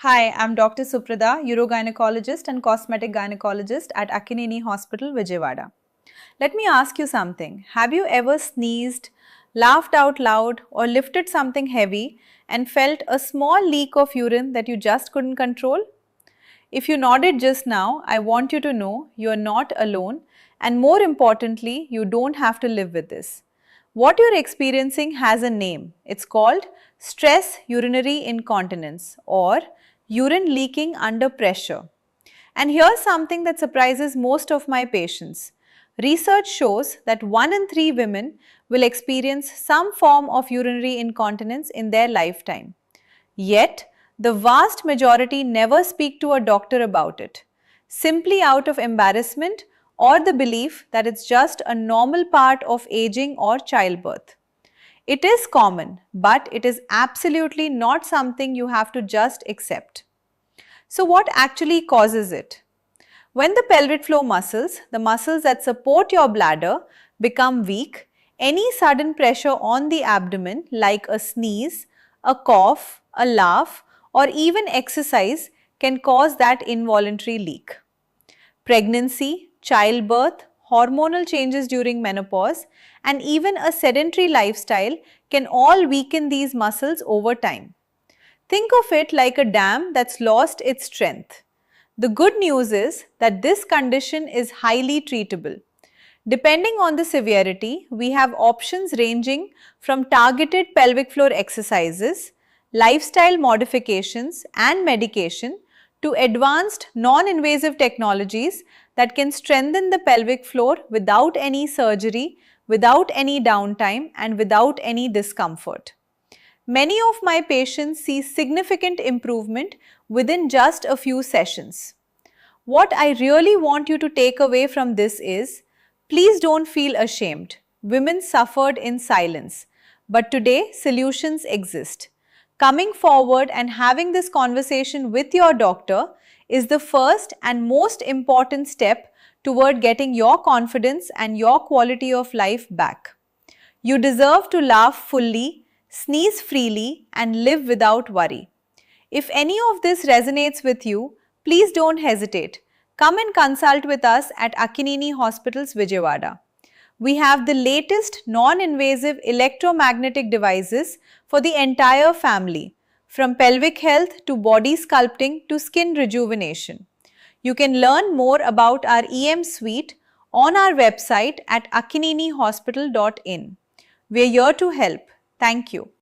Hi, I'm Dr. Suprada, urogynecologist and cosmetic gynecologist at Akinini Hospital, Vijayawada. Let me ask you something. Have you ever sneezed, laughed out loud, or lifted something heavy and felt a small leak of urine that you just couldn't control? If you nodded just now, I want you to know you are not alone, and more importantly, you don't have to live with this. What you're experiencing has a name. It's called stress urinary incontinence or urine leaking under pressure. And here's something that surprises most of my patients. Research shows that 1 in 3 women will experience some form of urinary incontinence in their lifetime. Yet, the vast majority never speak to a doctor about it, simply out of embarrassment or the belief that it's just a normal part of aging or childbirth. It is common, but it is absolutely not something you have to just accept. So, what actually causes it? When the pelvic floor muscles, the muscles that support your bladder, become weak, any sudden pressure on the abdomen, like a sneeze, a cough, a laugh, or even exercise, can cause that involuntary leak. Pregnancy, childbirth, hormonal changes during menopause, and even a sedentary lifestyle can all weaken these muscles over time. Think of it like a dam that's lost its strength. The good news is that this condition is highly treatable. Depending on the severity, we have options ranging from targeted pelvic floor exercises, lifestyle modifications, and medication to advanced non-invasive technologies that can strengthen the pelvic floor without any surgery, without any downtime, and without any discomfort. Many of my patients see significant improvement within just a few sessions. What I really want you to take away from this is, please don't feel ashamed. Women suffered in silence, but today solutions exist. Coming forward and having this conversation with your doctor is the first and most important step toward getting your confidence and your quality of life back. You deserve to laugh fully, sneeze freely, and live without worry. If any of this resonates with you, please don't hesitate. Come and consult with us at Akinini Hospitals, Vijayawada. We have the latest non-invasive electromagnetic devices for the entire family, from pelvic health to body sculpting to skin rejuvenation. You can learn more about our EM suite on our website at akininihospital.in. We are here to help. Thank you.